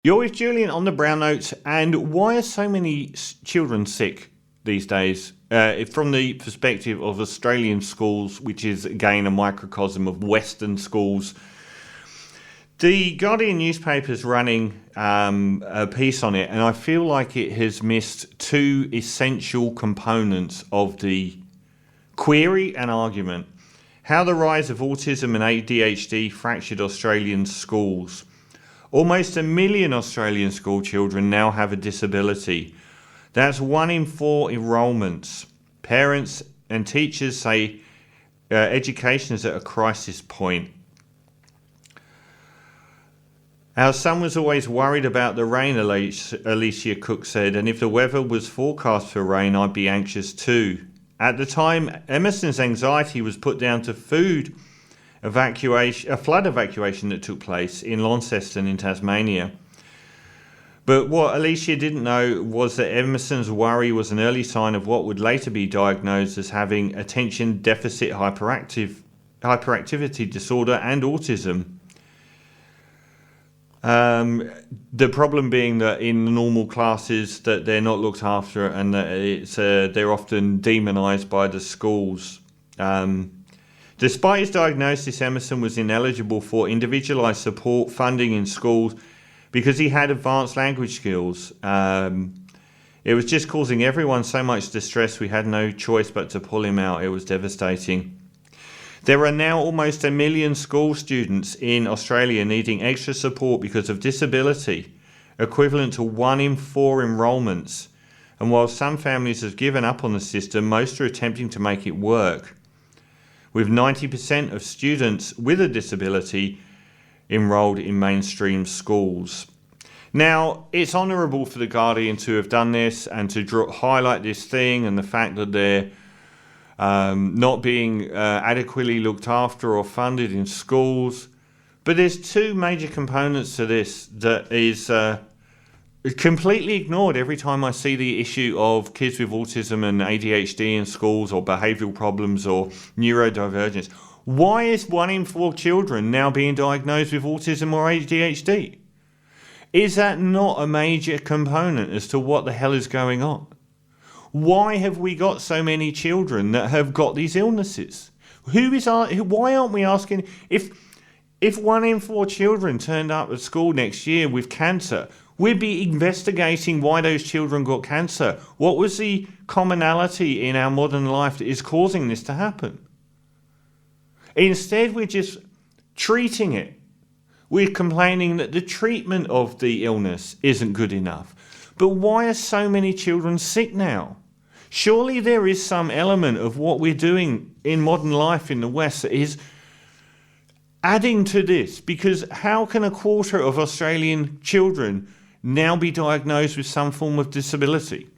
You're with Julian on the Brown Notes, and why are so many children sick these days? From the perspective of Australian schools, which is again a microcosm of Western schools. The Guardian newspaper is running a piece on it, and I feel like it has missed two essential components of the query and argument. How the rise of autism and ADHD fractured Australian schools. Almost 1 million Australian school children now have a disability. That's 1 in 4 enrolments. Parents and teachers say education is at a crisis point. Our son was always worried about the rain, Alicia Cook said, and if the weather was forecast for rain, I'd be anxious too. At the time, Emerson's anxiety was put down to a flood evacuation that took place in Launceston in Tasmania. But what Alicia didn't know was that Emerson's worry was an early sign of what would later be diagnosed as having attention deficit hyperactivity disorder and autism. The problem being that in the normal classes that they're not looked after and that they're often demonised by the schools. Despite his diagnosis, Emerson was ineligible for individualised support funding in schools because he had advanced language skills. It was just causing everyone so much distress we had no choice but to pull him out. It was devastating. There are now almost 1 million school students in Australia needing extra support because of disability, equivalent to 1 in 4 enrolments. And while some families have given up on the system, most are attempting to make it work, with 90% of students with a disability enrolled in mainstream schools. Now, it's honourable for The Guardian to have done this and to highlight this thing and the fact that they're not being adequately looked after or funded in schools. But there's two major components to this that is completely ignored every time I see the issue of kids with autism and ADHD in schools, or behavioural problems or neurodivergence. Why is 1 in 4 children now being diagnosed with autism or ADHD? Is that not a major component as to what the hell is going on? Why have we got so many children that have got these illnesses? Why aren't we asking if 1 in 4 children turned up at school next year with cancer? We'd be investigating why those children got cancer. What was the commonality in our modern life that is causing this to happen? Instead, we're just treating it. We're complaining that the treatment of the illness isn't good enough. But why are so many children sick now? Surely there is some element of what we're doing in modern life in the West that is adding to this, because how can 1/4 of Australian children now be diagnosed with some form of disability?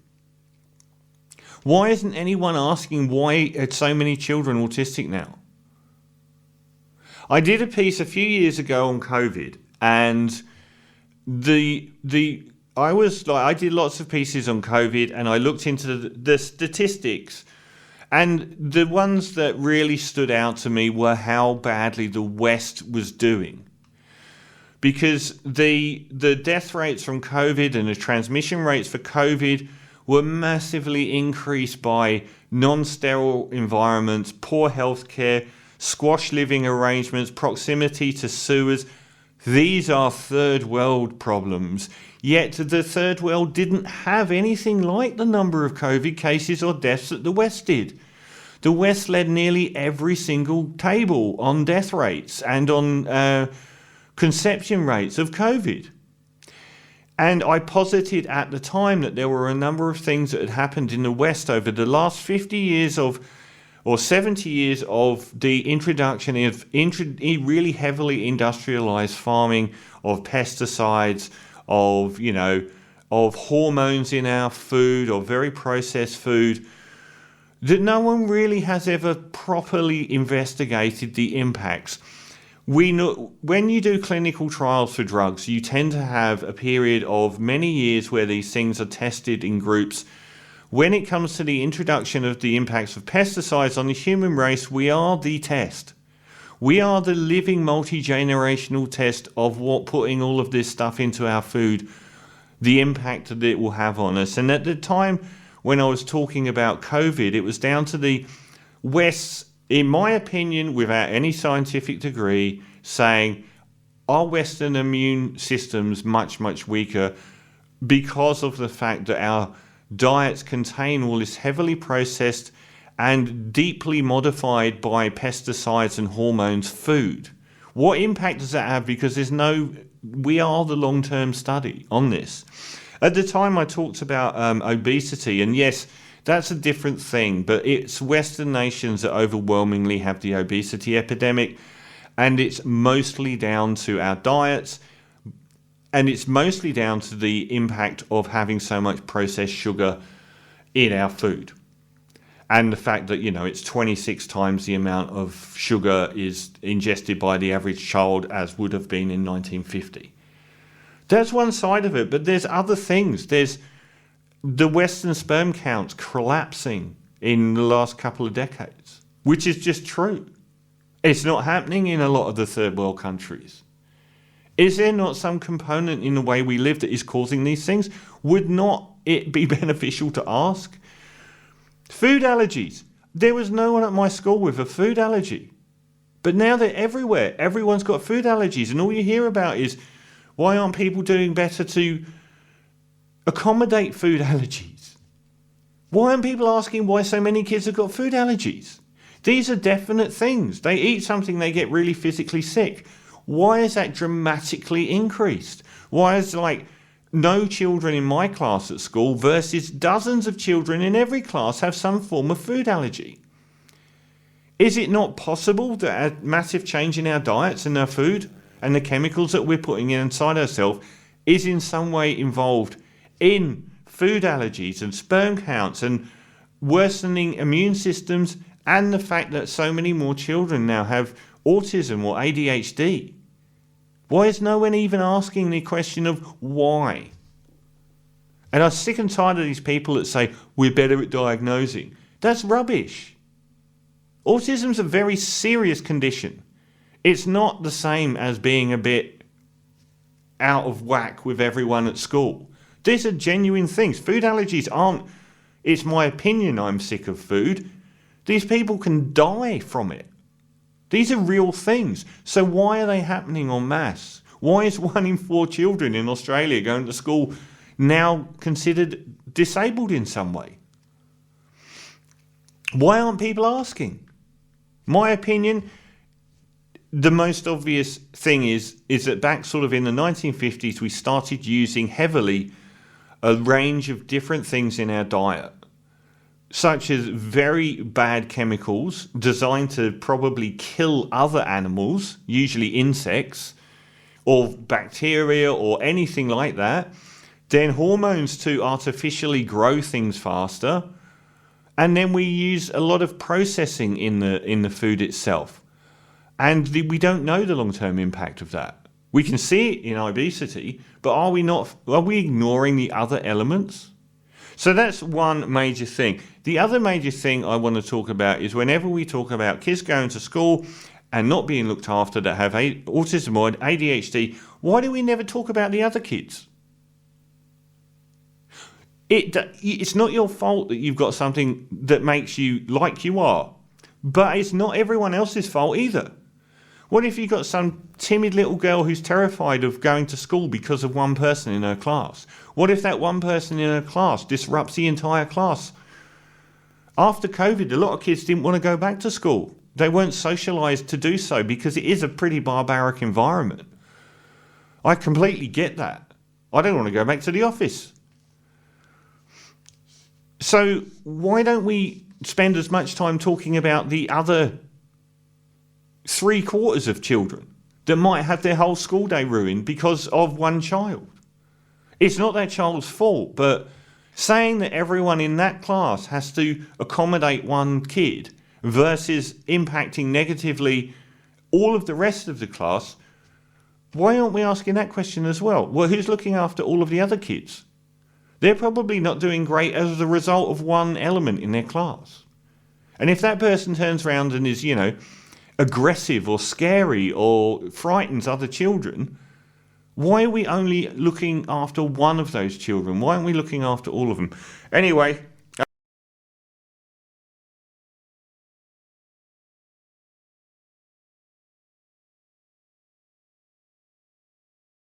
Why isn't anyone asking why are so many children autistic now? I did a piece a few years ago on COVID, and I did lots of pieces on COVID, and I looked into the statistics, and the ones that really stood out to me were how badly the West was doing. Because the death rates from COVID and the transmission rates for COVID were massively increased by non-sterile environments, poor healthcare, squash living arrangements, proximity to sewers. These are third world problems. Yet the third world didn't have anything like the number of COVID cases or deaths that the West did. The West led nearly every single table on death rates and on conception rates of COVID. And I posited at the time that there were a number of things that had happened in the West over the last 50 years or 70 years of the introduction of really heavily industrialized farming, of pesticides, of hormones in our food, or very processed food, that no one really has ever properly investigated the impacts. We know when you do clinical trials for drugs, you tend to have a period of many years where these things are tested in groups. When it comes to the introduction of the impacts of pesticides on the human race, we are the test. We are the living multi-generational test of what putting all of this stuff into our food, the impact that it will have on us. And at the time when I was talking about COVID, it was down to the West, in my opinion, without any scientific degree, saying our Western immune system's much, much weaker because of the fact that our diets contain all this heavily processed and deeply modified by pesticides and hormones food. What impact does that have? Because we are the long-term study on this. At the time I talked about obesity, and yes, that's a different thing, but it's Western nations that overwhelmingly have the obesity epidemic, and it's mostly down to our diets, and it's mostly down to the impact of having so much processed sugar in our food. And the fact that, it's 26 times the amount of sugar is ingested by the average child as would have been in 1950. That's one side of it, but there's other things. There's the Western sperm count collapsing in the last couple of decades, which is just true. It's not happening in a lot of the third world countries. Is there not some component in the way we live that is causing these things? Would not it be beneficial to ask? Food allergies. There was no one at my school with a food allergy. But now they're everywhere. Everyone's got food allergies. And all you hear about is, why aren't people doing better to accommodate food allergies? Why aren't people asking why so many kids have got food allergies? These are definite things. They eat something, they get really physically sick. Why is that dramatically increased? Why is no children in my class at school versus dozens of children in every class have some form of food allergy? Is it not possible that a massive change in our diets and our food and the chemicals that we're putting inside ourselves is in some way involved in food allergies and sperm counts and worsening immune systems, and the fact that so many more children now have autism or ADHD? Why is no one even asking the question of why? And I'm sick and tired of these people that say, we're better at diagnosing. That's rubbish. Autism's a very serious condition. It's not the same as being a bit out of whack with everyone at school. These are genuine things. Food allergies aren't, it's my opinion I'm sick of food. These people can die from it. These are real things. So why are they happening en masse? Why is 1 in 4 children in Australia going to school now considered disabled in some way? Why aren't people asking? My opinion, the most obvious thing is that back sort of in the 1950s, we started using heavily a range of different things in our diet, such as very bad chemicals designed to probably kill other animals, usually insects, or bacteria or anything like that. Then hormones to artificially grow things faster. And then we use a lot of processing in the food itself. And we don't know the long-term impact of that. We can see it in obesity, but are we ignoring the other elements? So that's one major thing. The other major thing I want to talk about is whenever we talk about kids going to school and not being looked after that have autism or ADHD, why do we never talk about the other kids? It's not your fault that you've got something that makes you like you are, but it's not everyone else's fault either. What if you've got some timid little girl who's terrified of going to school because of one person in her class? What if that one person in her class disrupts the entire class? After COVID, a lot of kids didn't want to go back to school. They weren't socialised to do so because it is a pretty barbaric environment. I completely get that. I don't want to go back to the office. So why don't we spend as much time talking about the other 3/4 of children that might have their whole school day ruined because of one child? It's not that child's fault, but saying that everyone in that class has to accommodate one kid versus impacting negatively all of the rest of the class, why aren't we asking that question as well? Well, who's looking after all of the other kids? They're probably not doing great as a result of one element in their class. And if that person turns around and is, aggressive or scary or frightens other children, why are we only looking after one of those children? Why aren't we looking after all of them? Anyway,